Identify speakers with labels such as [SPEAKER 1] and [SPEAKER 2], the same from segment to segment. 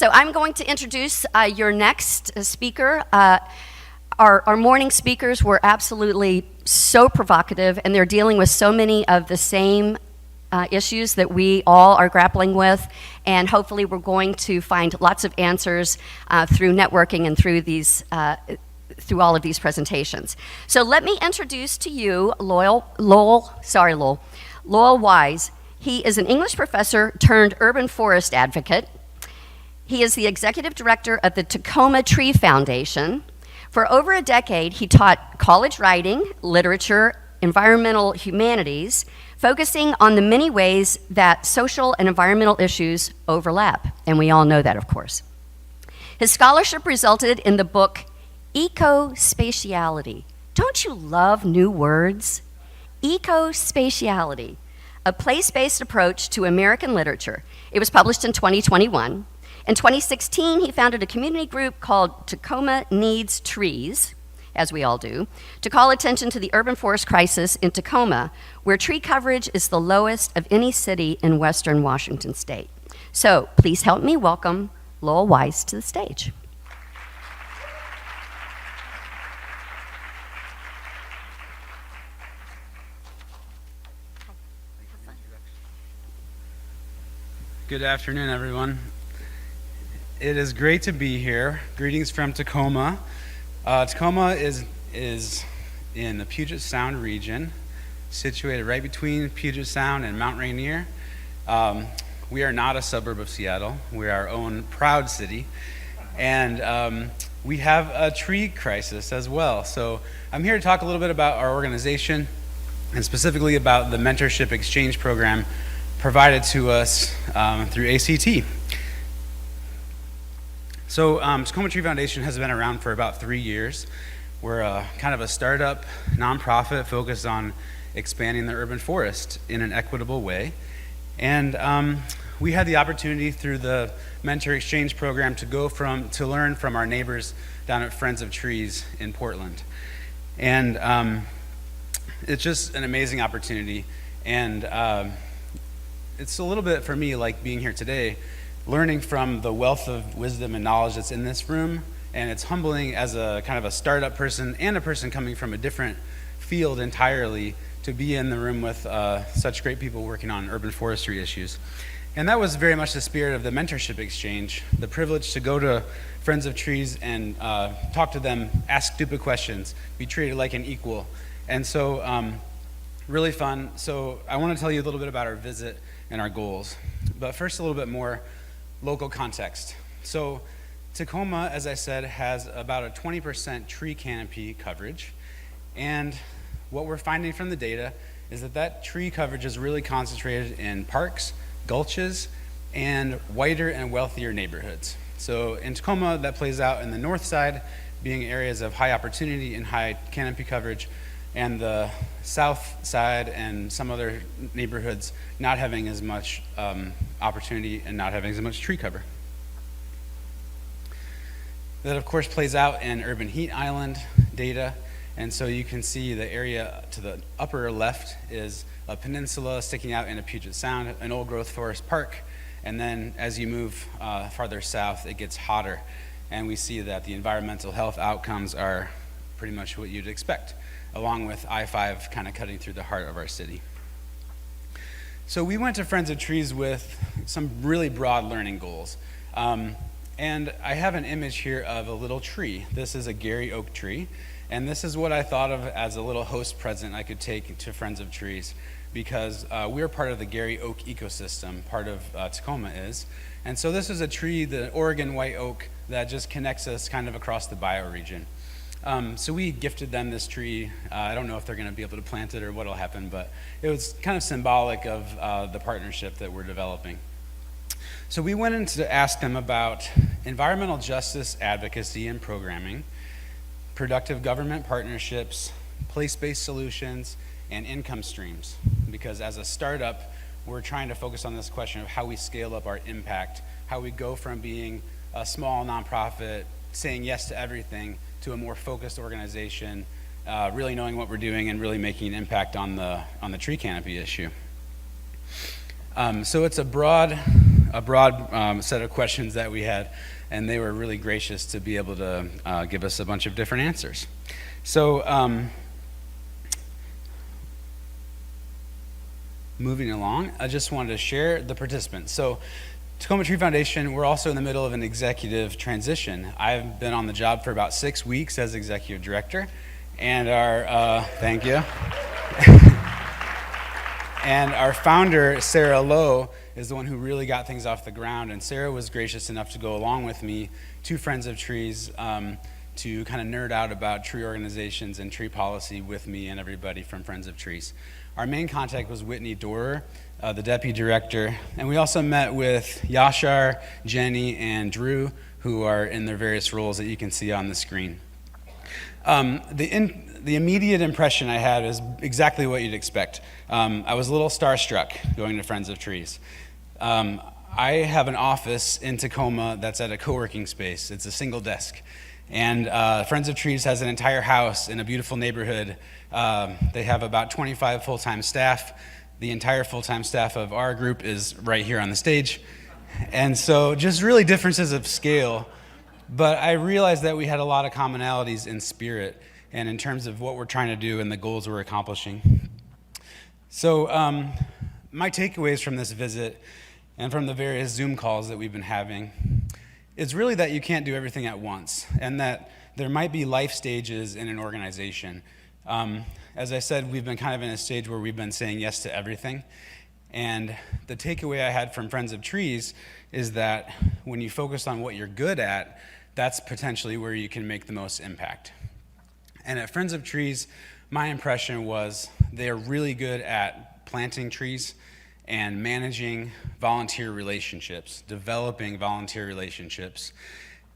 [SPEAKER 1] So I'm going to introduce your next speaker. Our morning speakers were absolutely so provocative, and they're dealing with so many of the same issues that we all are grappling with, and hopefully we're going to find lots of answers through networking and through all of these presentations. So let me introduce to you Lowell Wyse. He is an English professor turned urban forest advocate. He is the executive director of the Tacoma Tree Foundation. For over a decade, he taught college writing, literature, environmental humanities, focusing on the many ways that social and environmental issues overlap, and we all know that, of course. His scholarship resulted in the book Ecospatiality. Don't you love new words? Ecospatiality, a place-based approach to American literature. It was published in 2021. In 2016, he founded a community group called Tacoma Needs Trees, as we all do, to call attention to the urban forest crisis in Tacoma, where tree coverage is the lowest of any city in western Washington state. So please help me welcome Lowell Wyse to the stage.
[SPEAKER 2] Good afternoon, everyone. It is great to be here. Greetings from Tacoma. Tacoma is in the Puget Sound region, situated right between Puget Sound and Mount Rainier. We are not a suburb of Seattle. We're our own proud city. And we have a tree crisis as well. So I'm here to talk a little bit about our organization and specifically about the mentorship exchange program provided to us through ACT. So Tacoma Tree Foundation has been around for about 3 years. We're kind of a startup nonprofit focused on expanding the urban forest in an equitable way. And we had the opportunity through the Mentor Exchange Program to learn from our neighbors down at Friends of Trees in Portland. And it's just an amazing opportunity. And it's a little bit for me like being here today, learning from the wealth of wisdom and knowledge that's in this room, and it's humbling as a kind of a startup person and a person coming from a different field entirely to be in the room with such great people working on urban forestry issues. And that was very much the spirit of the mentorship exchange, the privilege to go to Friends of Trees and talk to them, ask stupid questions, be treated like an equal. And so really fun. So I want to tell you a little bit about our visit and our goals. But first, a little bit more local context. So Tacoma, as I said, has about a 20% tree canopy coverage. And what we're finding from the data is that tree coverage is really concentrated in parks, gulches, and whiter and wealthier neighborhoods. So in Tacoma, that plays out in the north side, being areas of high opportunity and high canopy coverage, and the south side and some other neighborhoods not having as much opportunity and not having as much tree cover. That, of course, plays out in urban heat island data, and so you can see the area to the upper left is a peninsula sticking out into Puget Sound, an old growth forest park, and then as you move farther south, it gets hotter, and we see that the environmental health outcomes are pretty much what you'd expect, along with I-5 kind of cutting through the heart of our city. So we went to Friends of Trees with some really broad learning goals. And I have an image here of a little tree. This is a Gary oak tree. And this is what I thought of as a little host present I could take to Friends of Trees, because we're part of the Gary oak ecosystem, part of Tacoma is. And so this is a tree, the Oregon white oak, that just connects us kind of across the bioregion. So we gifted them this tree. I don't know if they're going to be able to plant it or what will happen, but it was kind of symbolic of the partnership that we're developing. So we went in to ask them about environmental justice advocacy and programming, productive government partnerships, place-based solutions, and income streams. Because as a startup, we're trying to focus on this question of how we scale up our impact, how we go from being a small nonprofit saying yes to everything to a more focused organization, really knowing what we're doing and really making an impact on the tree canopy issue. So it's a broad a broad set of questions that we had, and they were really gracious to be able to give us a bunch of different answers. So moving along, I just wanted to share the participants. So Tacoma Tree Foundation, we're also in the middle of an executive transition. I've been on the job for about 6 weeks as executive director, and thank you. And our founder, Sarah Lowe, is the one who really got things off the ground, and Sarah was gracious enough to go along with me to Friends of Trees to kind of nerd out about tree organizations and tree policy with me and everybody from Friends of Trees. Our main contact was Whitney Dorer, the deputy director, and we also met with Yashar, Jenny, and Drew, who are in their various roles that you can see on the screen. The immediate impression I had is exactly what you'd expect. I was a little starstruck going to Friends of Trees. I have an office in Tacoma that's at a co-working space. It's a single desk. And Friends of Trees has an entire house in a beautiful neighborhood. They have about 25 full-time staff. The entire full-time staff of our group is right here on the stage. And so just really differences of scale. But I realized that we had a lot of commonalities in spirit and in terms of what we're trying to do and the goals we're accomplishing. So my takeaways from this visit and from the various Zoom calls that we've been having is really that you can't do everything at once, and that there might be life stages in an organization. As I said, we've been kind of in a stage where we've been saying yes to everything. And the takeaway I had from Friends of Trees is that when you focus on what you're good at, that's potentially where you can make the most impact. And at Friends of Trees, my impression was they are really good at planting trees and managing volunteer relationships, developing volunteer relationships.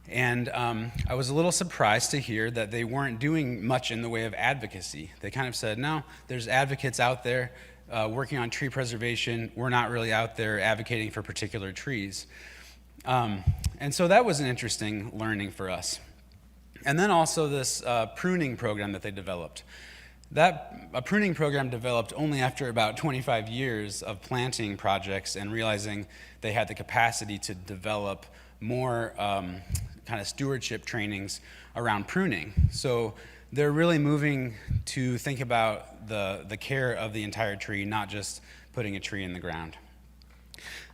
[SPEAKER 2] And I was a little surprised to hear that they weren't doing much in the way of advocacy. They kind of said, no, there's advocates out there working on tree preservation. We're not really out there advocating for particular trees. And so that was an interesting learning for us. And then also this pruning program that they developed. A pruning program developed only after about 25 years of planting projects and realizing they had the capacity to develop more kind of stewardship trainings around pruning. So they're really moving to think about the care of the entire tree, not just putting a tree in the ground.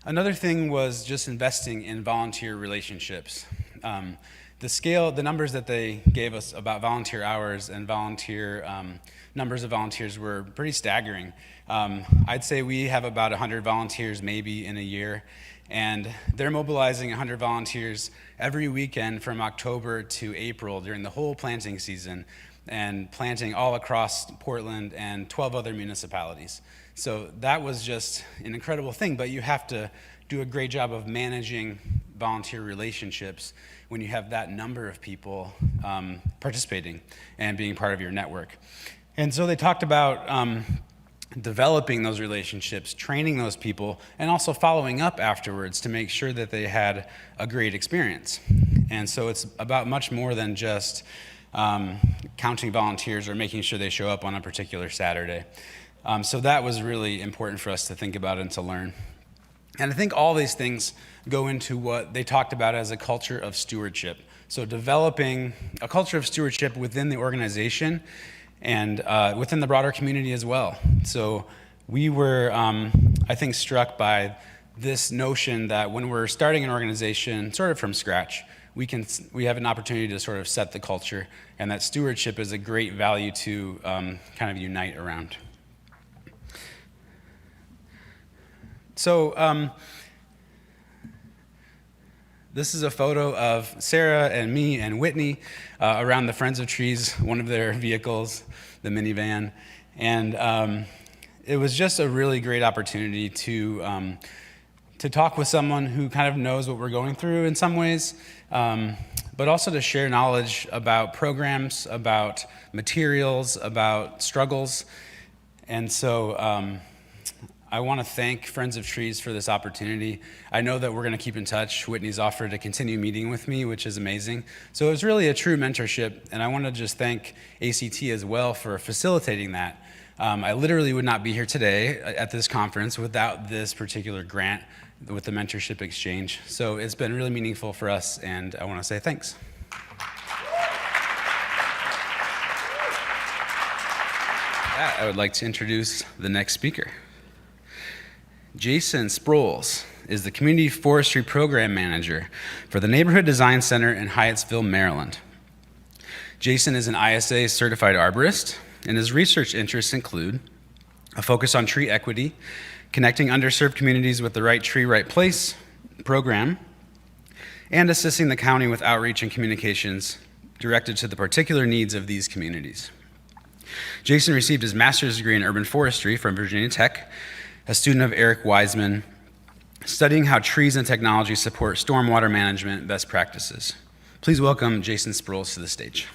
[SPEAKER 2] Another thing was just investing in volunteer relationships. The numbers that they gave us about volunteer hours and numbers of volunteers were pretty staggering. I'd say we have about 100 volunteers maybe in a year, and they're mobilizing 100 volunteers every weekend from October to April during the whole planting season, and planting all across Portland and 12 other municipalities. So that was just an incredible thing, but you have to do a great job of managing volunteer relationships when you have that number of people participating and being part of your network. And so they talked about developing those relationships, training those people, and also following up afterwards to make sure that they had a great experience. And so it's about much more than just counting volunteers or making sure they show up on a particular Saturday. So that was really important for us to think about and to learn. And I think all these things go into what they talked about as a culture of stewardship. So developing a culture of stewardship within the organization and within the broader community as well. So we were, I think, struck by this notion that when we're starting an organization sort of from scratch, we have an opportunity to sort of set the culture, and that stewardship is a great value to kind of unite around. So this is a photo of Sarah and me and Whitney around the Friends of Trees, one of their vehicles, the minivan. And it was just a really great opportunity to talk with someone who kind of knows what we're going through in some ways, but also to share knowledge about programs, about materials, about struggles. And so I want to thank Friends of Trees for this opportunity. I know that we're going to keep in touch. Whitney's offered to continue meeting with me, which is amazing. So it was really a true mentorship, and I want to just thank ACT as well for facilitating that. I literally would not be here today at this conference without this particular grant with the mentorship exchange. So it's been really meaningful for us, and I want to say thanks. I would like to introduce the next speaker. Jason Sprouls is the Community Forestry Program Manager for the Neighborhood Design Center in Hyattsville, Maryland. Jason is an ISA certified arborist, and his research interests include a focus on tree equity, connecting underserved communities with the Right Tree, Right Place program, and assisting the county with outreach and communications directed to the particular needs of these communities. Jason received his master's degree in urban forestry from Virginia Tech, a student of Eric Wiseman, studying how trees and technology support stormwater management best practices. Please welcome Jason Sprouls to the stage.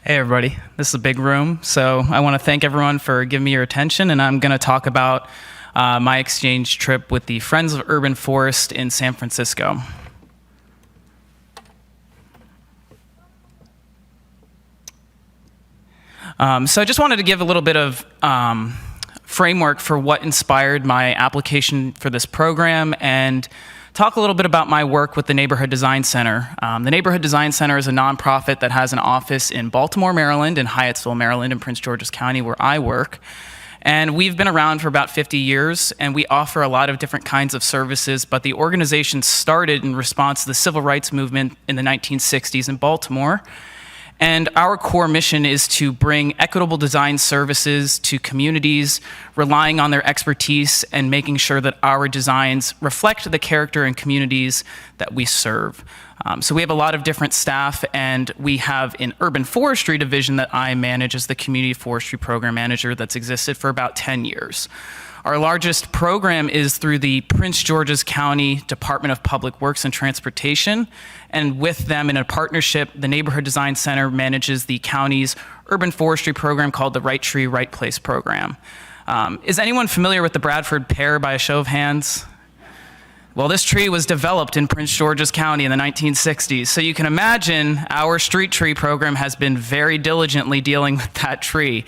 [SPEAKER 3] Hey everybody, this is a big room, so I want to thank everyone for giving me your attention, and I'm going to talk about my exchange trip with the Friends of Urban Forest in San Francisco. So I just wanted to give a little bit of framework for what inspired my application for this program and talk a little bit about my work with the Neighborhood Design Center. The Neighborhood Design Center is a nonprofit that has an office in Baltimore, Maryland, and Hyattsville, Maryland, in Prince George's County, where I work. And we've been around for about 50 years, and we offer a lot of different kinds of services, but the organization started in response to the civil rights movement in the 1960s in Baltimore. And our core mission is to bring equitable design services to communities, relying on their expertise and making sure that our designs reflect the character and communities that we serve. So we have a lot of different staff, and we have an urban forestry division that I manage as the Community Forestry Program Manager that's existed for about 10 years. Our largest program is through the Prince George's County Department of Public Works and Transportation, and with them in a partnership, the Neighborhood Design Center manages the county's urban forestry program called the Right Tree, Right Place program. Is anyone familiar with the Bradford pear by a show of hands? Well, this tree was developed in Prince George's County in the 1960s, so you can imagine our street tree program has been very diligently dealing with that tree.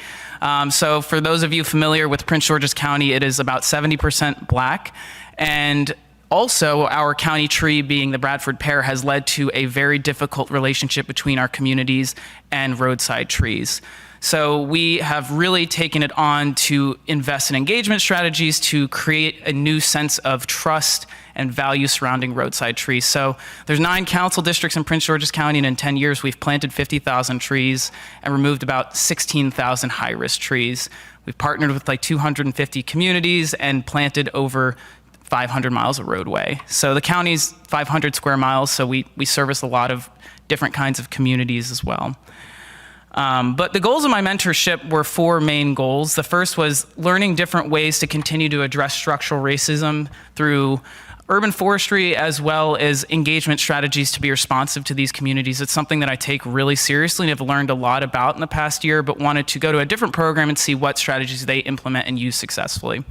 [SPEAKER 3] So for those of you familiar with Prince George's County, it is about 70% black, and also our county tree, being the Bradford pear, has led to a very difficult relationship between our communities and roadside trees. So we have really taken it on to invest in engagement strategies to create a new sense of trust and value surrounding roadside trees. So there's 9 council districts in Prince George's County, and in 10 years we've planted 50,000 trees and removed about 16,000 high-risk trees. We've partnered with like 250 communities and planted over 500 miles of roadway. So the county's 500 square miles, so we service a lot of different kinds of communities as well. But the goals of my mentorship were 4 main goals. The first was learning different ways to continue to address structural racism through urban forestry, as well as engagement strategies to be responsive to these communities. It's something that I take really seriously and have learned a lot about in the past year, but wanted to go to a different program and see what strategies they implement and use successfully.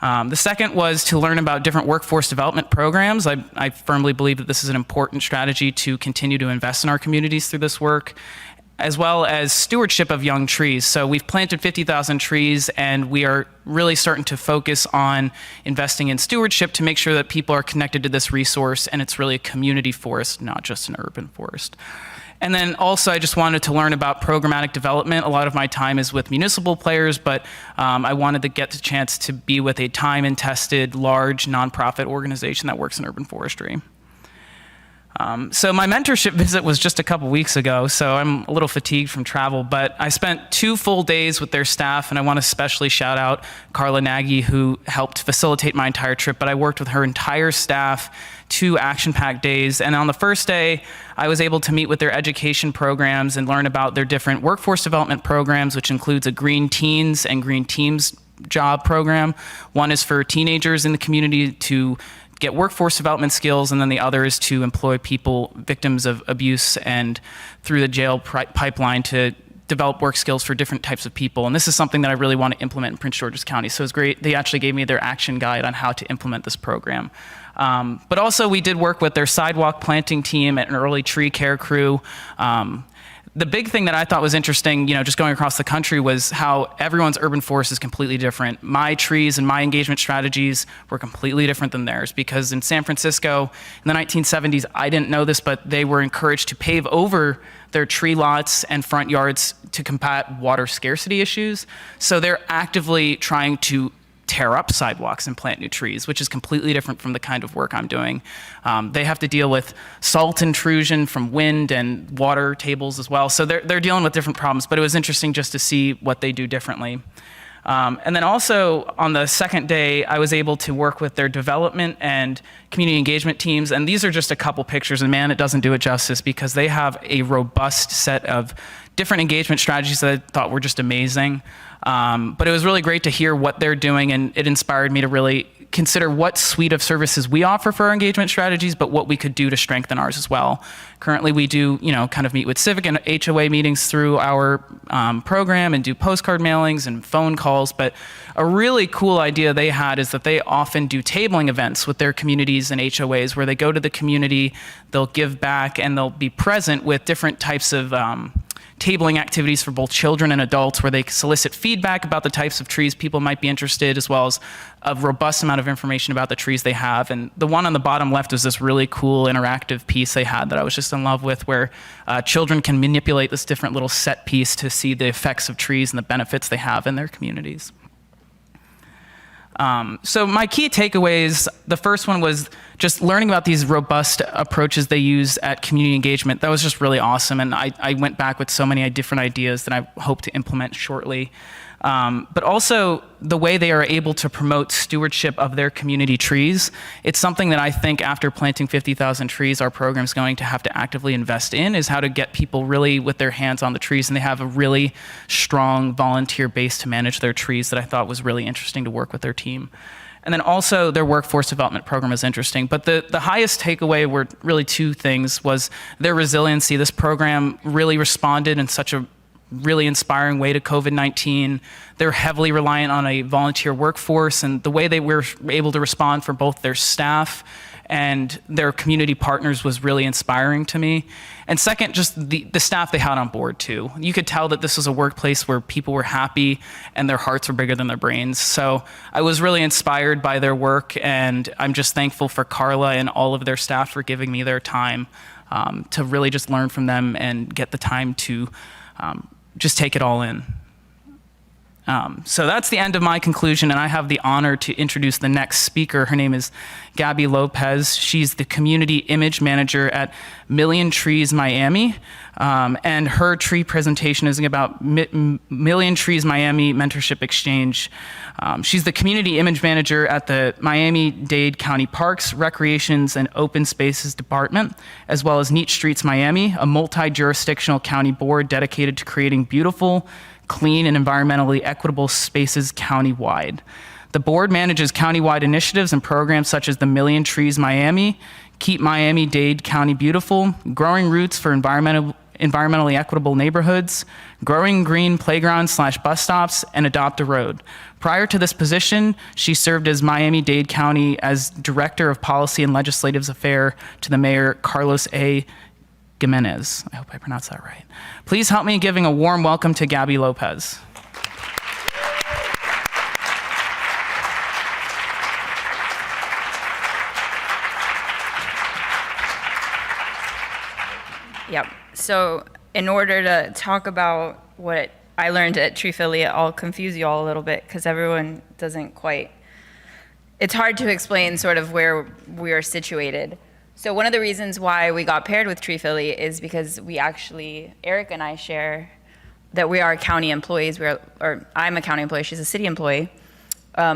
[SPEAKER 3] The second was to learn about different workforce development programs. I firmly believe that this is an important strategy to continue to invest in our communities through this work, as well as stewardship of young trees. So we've planted 50,000 trees, and we are really starting to focus on investing in stewardship to make sure that people are connected to this resource, and it's really a community forest, not just an urban forest. And then also I just wanted to learn about programmatic development. A lot of my time is with municipal players, but I wanted to get the chance to be with a time and tested large nonprofit organization that works in urban forestry. So my mentorship visit was just a couple weeks ago, so I'm a little fatigued from travel, but I spent 2 full days with their staff, and I want to especially shout out Carla Nagy, who helped facilitate my entire trip, but I worked with her entire staff 2 action-packed days, and on the first day, I was able to meet with their education programs and learn about their different workforce development programs, which includes a Green Teens and Green Teams job program. One is for teenagers in the community to get workforce development skills, and then the other is to employ people, victims of abuse, and through the jail pipeline to develop work skills for different types of people. And this is something that I really want to implement in Prince George's County. So it was great. They actually gave me their action guide on how to implement this program. But also we did work with their sidewalk planting team and an early tree care crew. The big thing that I thought was interesting, just going across the country, was how everyone's urban forest is completely different. My trees and my engagement strategies were completely different than theirs, because in San Francisco in the 1970s, I didn't know this, but they were encouraged to pave over their tree lots and front yards to combat water scarcity issues. So they're actively trying to tear up sidewalks and plant new trees, which is completely different from the kind of work I'm doing. They have to deal with salt intrusion from wind and water tables as well. So they're dealing with different problems, but it was interesting just to see what they do differently. And then also on the second day, I was able to work with their development and community engagement teams. And these are just a couple pictures, and man, it doesn't do it justice, because they have a robust set of different engagement strategies that I thought were just amazing. But it was really great to hear what they're doing, and it inspired me to really consider what suite of services we offer for our engagement strategies, but what we could do to strengthen ours as well. Currently, we do, kind of meet with civic and HOA meetings through our program and do postcard mailings and phone calls. But a really cool idea they had is that they often do tabling events with their communities and HOAs, where they go to the community, they'll give back, and they'll be present with different types of tabling activities for both children and adults, where they solicit feedback about the types of trees people might be interested, as well as a robust amount of information about the trees they have. And the one on the bottom left is this really cool interactive piece they had that I was just in love with, where children can manipulate this different little set piece to see the effects of trees and the benefits they have in their communities. So my key takeaways, the first one was just learning about these robust approaches they use at community engagement. That was just really awesome, and I went back with so many different ideas that I hope to implement shortly. But also the way they are able to promote stewardship of their community trees. It's something that I think after planting 50,000 trees, our program is going to have to actively invest in, is how to get people really with their hands on the trees. And they have a really strong volunteer base to manage their trees that I thought was really interesting to work with their team. And then also their workforce development program is interesting. But the highest takeaway were really two things: was their resiliency. This program really responded in such a really inspiring way to COVID-19. They're heavily reliant on a volunteer workforce, and the way they were able to respond for both their staff and their community partners was really inspiring to me. And second, just the staff they had on board too. You could tell that this was a workplace where people were happy and their hearts were bigger than their brains. So I was really inspired by their work, and I'm just thankful for Carla and all of their staff for giving me their time to really just learn from them and get the time to just take it all in. So that's the end of my conclusion, and I have the honor to introduce the next speaker. Her name is Gabby Lopez. She's the Community Image Manager at Million Trees Miami, and her tree presentation is about Million Trees Miami Mentorship Exchange. She's the Community Image Manager at the Miami-Dade County Parks, Recreations, and Open Spaces Department, as well as Neat Streets Miami, a multi-jurisdictional county board dedicated to creating beautiful, clean, and environmentally equitable spaces countywide. The board manages countywide initiatives and programs such as the Million Trees Miami, Keep Miami-Dade County Beautiful, Growing Roots for Environmentally Equitable Neighborhoods, Growing Green Playgrounds/Bus Stops, and Adopt a Road. Prior to this position, she served as Miami-Dade County as Director of Policy and Legislative Affairs to the Mayor Carlos A. Gimenez. I hope I pronounced that right. Please help me in giving a warm welcome to Gabby Lopez.
[SPEAKER 4] Yep. So in order to talk about what I learned at Tree Affiliate, I'll confuse you all a little bit because everyone doesn't quite, it's hard to explain sort of where we are situated. So one of the reasons why we got paired with Tree Affiliate is because we actually, Eric and I share that we are county employees. I'm a county employee, she's a city employee,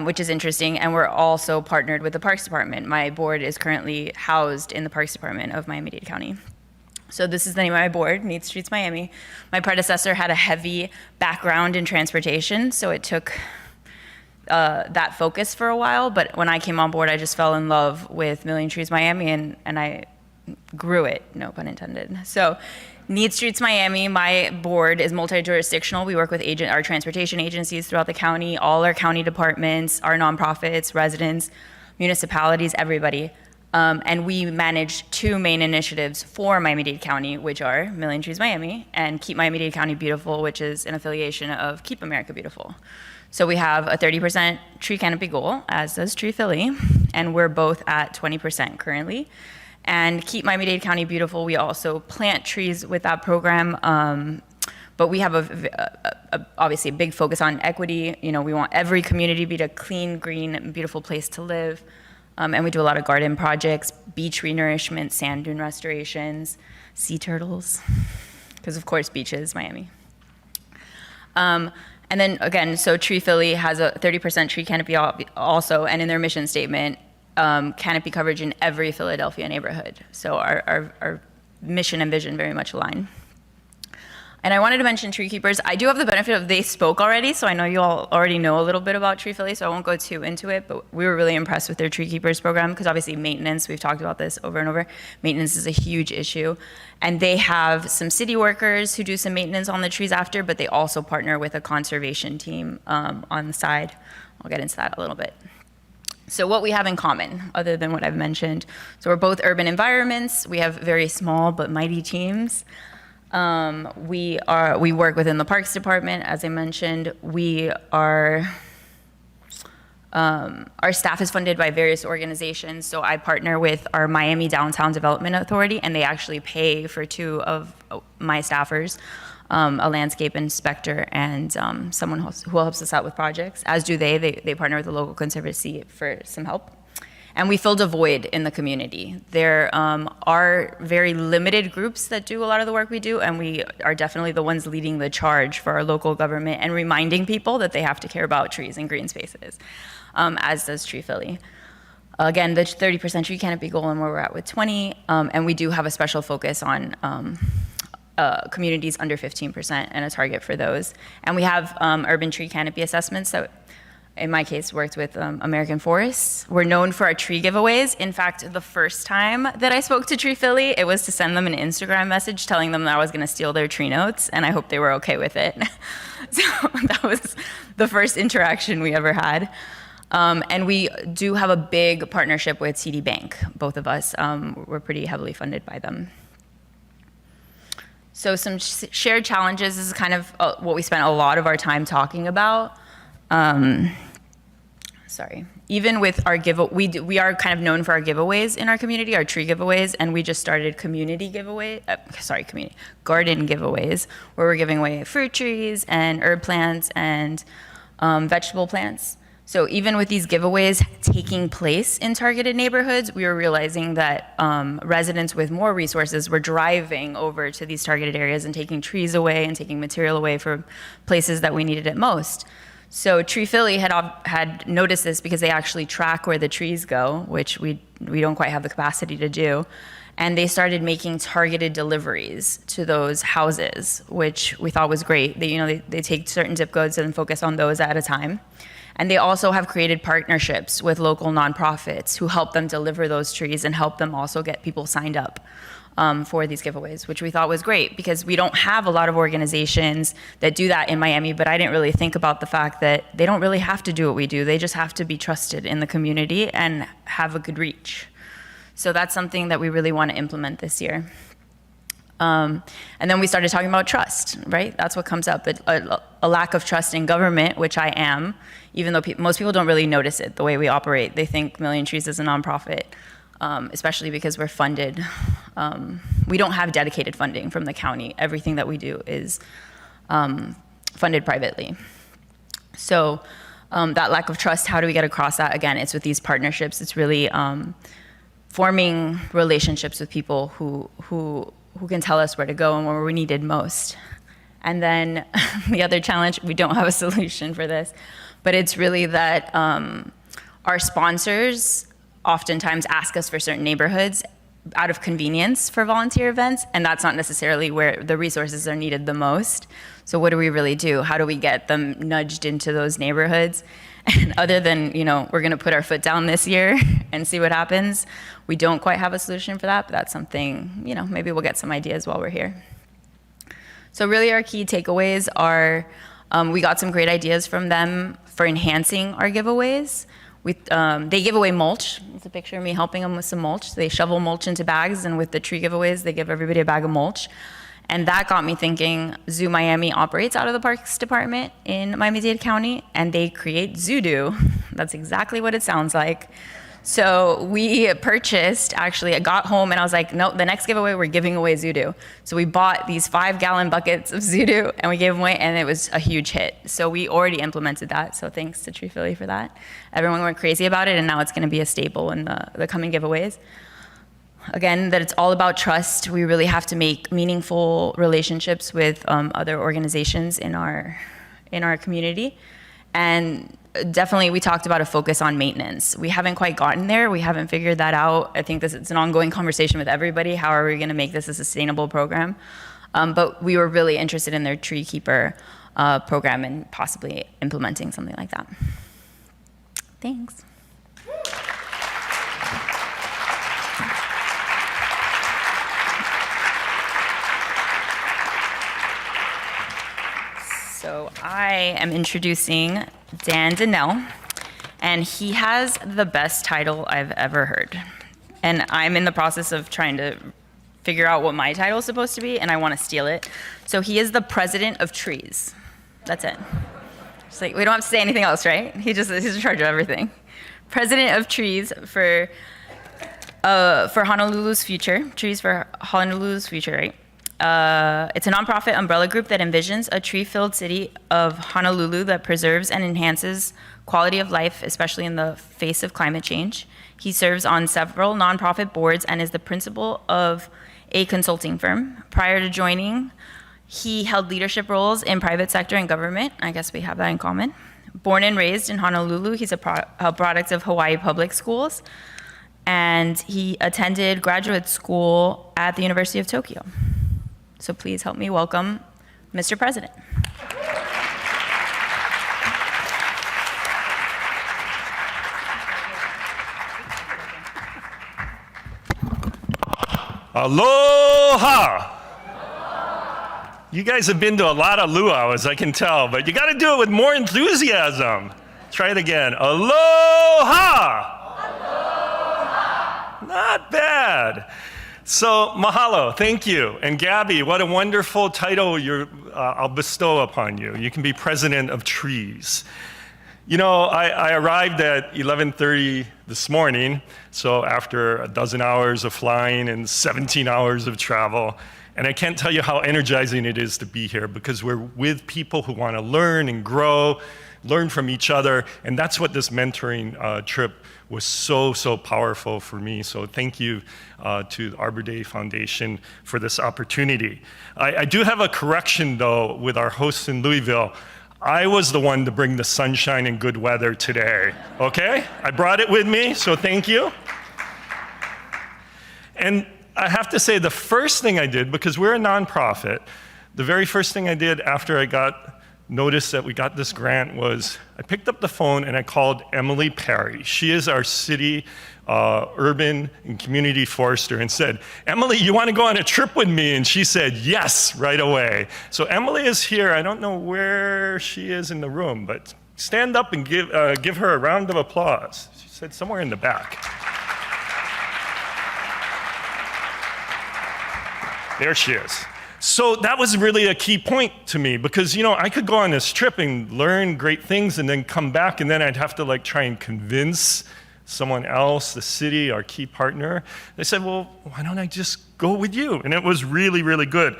[SPEAKER 4] which is interesting. And we're also partnered with the Parks Department. My board is currently housed in the Parks Department of Miami-Dade County. So this is the name of my board, Neat Streets Miami. My predecessor had a heavy background in transportation, so it took that focus for a while. But when I came on board, I just fell in love with Million Trees Miami, and I grew it, no pun intended. So Need Streets Miami, my board is multi-jurisdictional. We work with our transportation agencies throughout the county, all our county departments, our nonprofits, residents, municipalities, everybody. And we manage two main initiatives for Miami-Dade County, which are Million Trees Miami and Keep Miami-Dade County Beautiful, which is an affiliation of Keep America Beautiful. So we have a 30% tree canopy goal, as does Tree Philly, and we're both at 20% currently. And Keep Miami-Dade County Beautiful, we also plant trees with that program, but we have obviously a big focus on equity. You know, we want every community to be a clean, green, beautiful place to live. And we do a lot of garden projects, beach renourishment, sand dune restorations, sea turtles, because of course beaches, Miami. And then again, so Tree Philly has a 30% tree canopy also, and in their mission statement, canopy coverage in every Philadelphia neighborhood. So our mission and vision very much align. And I wanted to mention tree keepers. I do have the benefit of they spoke already, so I know you all already know a little bit about Tree Philly, so I won't go too into it, but we were really impressed with their tree keepers program because obviously maintenance, we've talked about this over and over, maintenance is a huge issue. And they have some city workers who do some maintenance on the trees after, but they also partner with a conservation team on the side. I'll get into that a little bit. So what we have in common, other than what I've mentioned, so we're both urban environments. We have very small but mighty teams. We work within the Parks Department, as I mentioned. Our staff is funded by various organizations. So I partner with our Miami Downtown Development Authority, and they actually pay for two of my staffers, a landscape inspector and someone who helps us out with projects. As do they. They partner with the local conservancy for some help. And we filled a void in the community. There are very limited groups that do a lot of the work we do, and we are definitely the ones leading the charge for our local government and reminding people that they have to care about trees and green spaces, as does Tree Philly. Again, the 30% tree canopy goal and where we're at with 20, and we do have a special focus on communities under 15% and a target for those. And we have urban tree canopy assessments that, in my case, worked with American Forests. We're known for our tree giveaways. In fact, the first time that I spoke to Tree Philly, it was to send them an Instagram message telling them that I was going to steal their tree notes, and I hope they were okay with it. So that was the first interaction we ever had. And we do have a big partnership with TD Bank, both of us. We're pretty heavily funded by them. So some shared challenges is kind of what we spent a lot of our time talking about. Even with our we are kind of known for our giveaways in our community, our tree giveaways, and we just started garden giveaways, where we're giving away fruit trees and herb plants and vegetable plants. So even with these giveaways taking place in targeted neighborhoods, we were realizing that residents with more resources were driving over to these targeted areas and taking trees away and taking material away from places that we needed it most. So Tree Philly had noticed this because they actually track where the trees go, which we don't quite have the capacity to do. And they started making targeted deliveries to those houses, which we thought was great. They take certain zip codes and focus on those at a time. And they also have created partnerships with local nonprofits who help them deliver those trees and help them also get people signed up for these giveaways, which we thought was great because we don't have a lot of organizations that do that in Miami, but I didn't really think about the fact that they don't really have to do what we do. They just have to be trusted in the community and have a good reach. So that's something that we really want to implement this year. And then we started talking about trust, right? That's what comes up, a lack of trust in government, which I am, even though most people don't really notice it, the way we operate. They think Million Trees is a nonprofit, especially because we're funded. We don't have dedicated funding from the county. Everything that we do is funded privately. So that lack of trust, how do we get across that? Again, it's with these partnerships. It's really forming relationships with people who can tell us where to go and where we needed most. And then the other challenge, we don't have a solution for this, but it's really that our sponsors oftentimes ask us for certain neighborhoods out of convenience for volunteer events, and that's not necessarily where the resources are needed the most. So what do we really do? How do we get them nudged into those neighborhoods? And other than, we're gonna put our foot down this year and see what happens, we don't quite have a solution for that, but that's something, maybe we'll get some ideas while we're here. So really our key takeaways are, we got some great ideas from them for enhancing our giveaways. They give away mulch. It's a picture of me helping them with some mulch. They shovel mulch into bags, and with the tree giveaways, they give everybody a bag of mulch. And that got me thinking, Zoo Miami operates out of the Parks Department in Miami-Dade County, and they create Zoo-Doo. That's exactly what it sounds like. So we purchased, actually, I got home and I was like, no, the next giveaway, we're giving away Zoo-Doo. So we bought these 5-gallon buckets of Zoo-Doo and we gave them away, and it was a huge hit. So we already implemented that. So thanks to Tree Philly for that. Everyone went crazy about it, and now it's gonna be a staple in the coming giveaways. Again, that it's all about trust. We really have to make meaningful relationships with other organizations in our community. And definitely we talked about a focus on maintenance. We haven't quite gotten there. We haven't figured that out. I think it's an ongoing conversation with everybody. How are we gonna make this a sustainable program? But we were really interested in their tree keeper program and possibly implementing something like that. Thanks. So I am introducing Dan Dinell, and he has the best title I've ever heard. And I'm in the process of trying to figure out what my title is supposed to be, and I want to steal it. So he is the president of trees. That's it. It's like, we don't have to say anything else, right? He's in charge of everything. President of trees for Honolulu's future, Trees for Honolulu's Future, right? It's a nonprofit umbrella group that envisions a tree-filled city of Honolulu that preserves and enhances quality of life, especially in the face of climate change. He serves on several nonprofit boards and is the principal of a consulting firm. Prior to joining, he held leadership roles in private sector and government. I guess we have that in common. Born and raised in Honolulu, he's a product of Hawaii Public Schools, and he attended graduate school at the University of Tokyo. So please help me welcome Mr. President.
[SPEAKER 5] Aloha! You guys have been to a lot of luau's, I can tell, but you gotta do it with more enthusiasm. Try it again. Aloha! Aloha! Not bad. So, mahalo, thank you. And Gabby, what a wonderful title I'll bestow upon you. You can be president of trees. I arrived at 11:30 this morning, so after a dozen hours of flying and 17 hours of travel, and I can't tell you how energizing it is to be here because we're with people who want to learn and grow, learn from each other, and that's what this mentoring trip was so powerful for me. So thank you to the Arbor Day Foundation for this opportunity. I do have a correction though with our hosts in Louisville. I was the one to bring the sunshine and good weather today, okay? I brought it with me, so thank you. And I have to say the first thing I did, because we're a nonprofit, the very first thing I did after I got notice that we got this grant was I picked up the phone and I called Emily Perry. She is our city urban and community forester and said, Emily, you want to go on a trip with me? And she said, yes, right away. So Emily is here. I don't know where she is in the room, but stand up and give her a round of applause. She said somewhere in the back. There she is. So that was really a key point to me because, I could go on this trip and learn great things and then come back and then I'd have to try and convince someone else, the city, our key partner. They said, well, why don't I just go with you? And it was really, really good.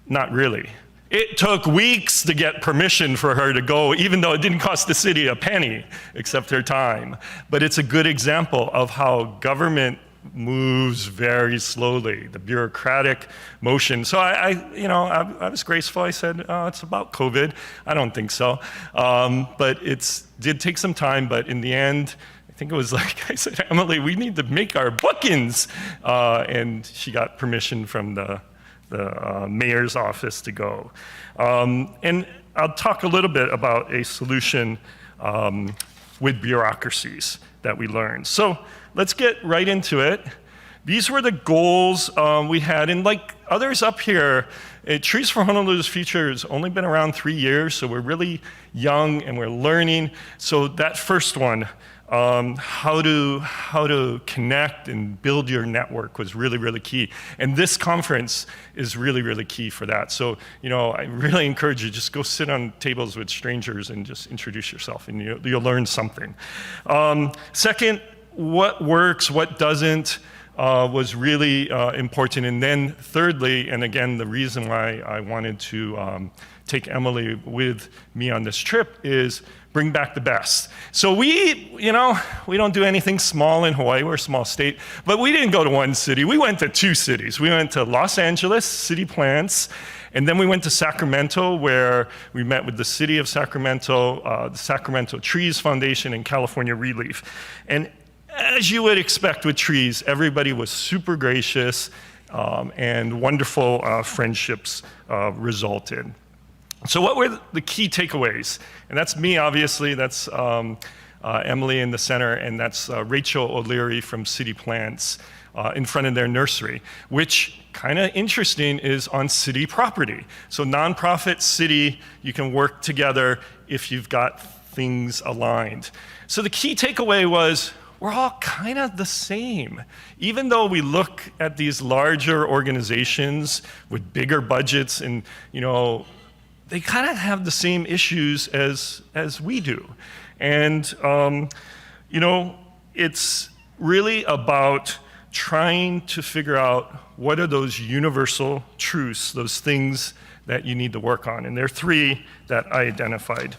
[SPEAKER 5] Not really. It took weeks to get permission for her to go, even though it didn't cost the city a penny, except her time. But it's a good example of how government moves very slowly, the bureaucratic motion. So I was graceful. I said, oh, it's about COVID. I don't think so. But it did take some time, but in the end, I think it was like, I said, Emily, we need to make our bookings. And she got permission from the mayor's office to go. And I'll talk a little bit about a solution with bureaucracies that we learned. So let's get right into it. These were the goals we had, and like others up here, Trees for Honolulu's Future has only been around 3 years, so we're really young and we're learning. So that first one, how to connect and build your network was really, really key. And this conference is really, really key for that. So, I really encourage you, just go sit on tables with strangers and just introduce yourself, and you'll learn something. Second, what works, what doesn't, was really important. And then thirdly, and again, the reason why I wanted to take Emily with me on this trip is bring back the best. So we don't do anything small in Hawaii. We're a small state, but we didn't go to one city. We went to 2 cities. We went to Los Angeles, City Plants, and then we went to Sacramento, where we met with the city of Sacramento, the Sacramento Trees Foundation, and California Relief. And as you would expect with trees, everybody was super gracious, and wonderful friendships resulted. So what were the key takeaways? And that's me, obviously. That's Emily in the center, and that's Rachel O'Leary from City Plants in front of their nursery, which, kind of interesting, is on city property. So nonprofit, city, you can work together if you've got things aligned. So the key takeaway was, we're all kind of the same. Even though we look at these larger organizations with bigger budgets, and they kind of have the same issues as we do. And it's really about trying to figure out what are those universal truths, those things that you need to work on. And there are 3 that I identified.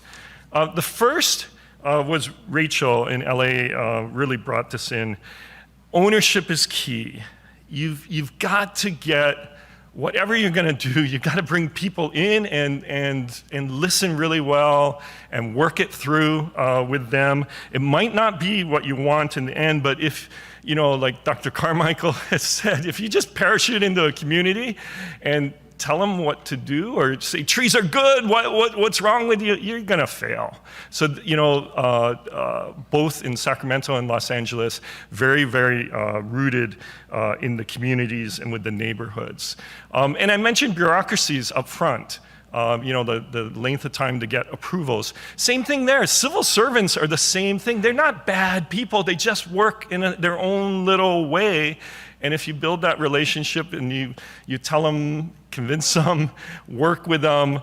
[SPEAKER 5] The first was Rachel in LA really brought this in. Ownership is key. You've got to get, whatever you're gonna do, you've got to bring people in and listen really well and work it through with them. It might not be what you want in the end, but if, like Dr. Carmichael has said, if you just parachute into a community and tell them what to do, or say trees are good, what's wrong with you, you're gonna fail. So both in Sacramento and Los Angeles, very, very rooted in the communities and with the neighborhoods. And I mentioned bureaucracies up front. The length of time to get approvals. Same thing there. Civil servants are the same thing. They're not bad people. They just work in their own little way. And if you build that relationship and you tell them, convince them, work with them,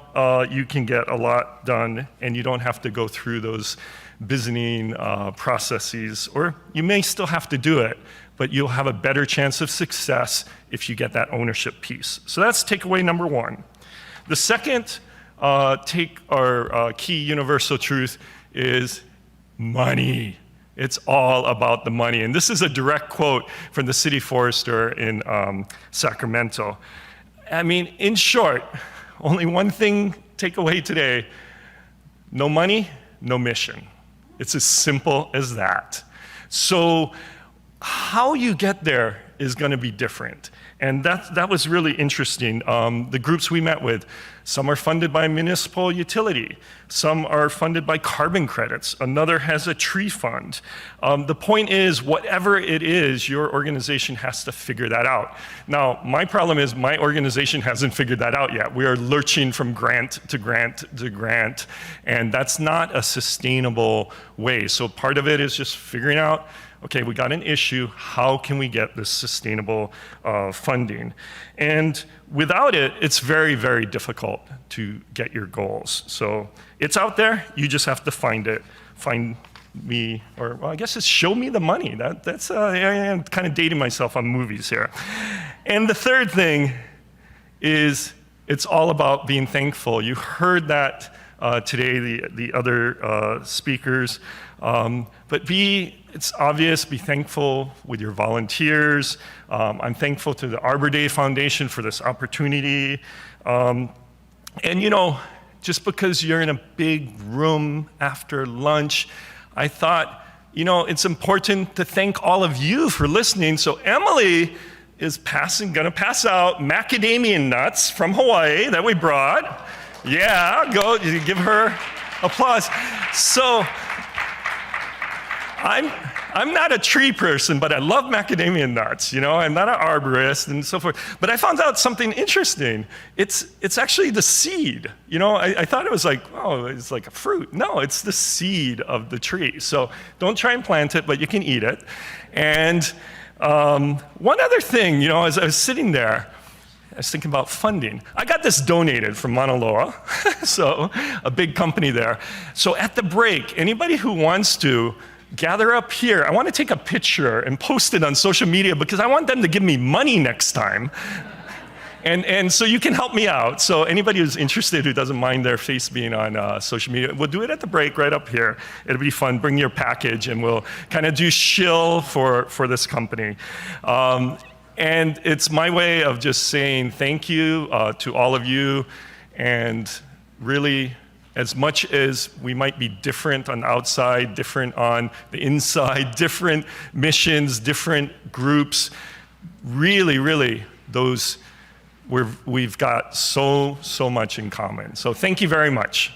[SPEAKER 5] you can get a lot done, and you don't have to go through those Byzantine processes, or you may still have to do it, but you'll have a better chance of success if you get that ownership piece. So that's takeaway number 1. The second key universal truth is money. It's all about the money. And this is a direct quote from the city forester in Sacramento. I mean, in short, only one thing take away today: no money, no mission. It's as simple as that. So how you get there is going to be different. And that was really interesting. The groups we met with, some are funded by municipal utility. Some are funded by carbon credits. Another has a tree fund. The point is, whatever it is, your organization has to figure that out. Now, my problem is my organization hasn't figured that out yet. We are lurching from grant to grant to grant, and that's not a sustainable way. So part of it is just figuring out, okay, we got an issue, how can we get this sustainable funding? And without it, it's very, very difficult to get your goals. So it's out there, you just have to find it. Find me, or well, I guess it's show me the money. That's I'm kind of dating myself on movies here. And the third thing is, it's all about being thankful. You heard that today, the other speakers. But it's obvious, be thankful with your volunteers. I'm thankful to the Arbor Day Foundation for this opportunity. And just because you're in a big room after lunch, I thought it's important to thank all of you for listening. So Emily is gonna pass out macadamia nuts from Hawaii that we brought. Yeah, go give her applause. So I'm not a tree person, but I love macadamia nuts. I'm not an arborist and so forth. But I found out something interesting. It's actually the seed. I thought it was like, oh, it's like a fruit. No, it's the seed of the tree. So don't try and plant it, but you can eat it. And one other thing, as I was sitting there, I was thinking about funding. I got this donated from Mauna Loa, so a big company there. So at the break, anybody who wants to, gather up here. I want to take a picture and post it on social media because I want them to give me money next time. And so you can help me out. So anybody who's interested who doesn't mind their face being on social media, we'll do it at the break right up here. It'll be fun. Bring your package and we'll kind of do shill for this company. And it's my way of just saying thank you to all of you, and really, as much as we might be different on the outside, different on the inside, different missions, different groups, really, we've got so much in common. So thank you very much.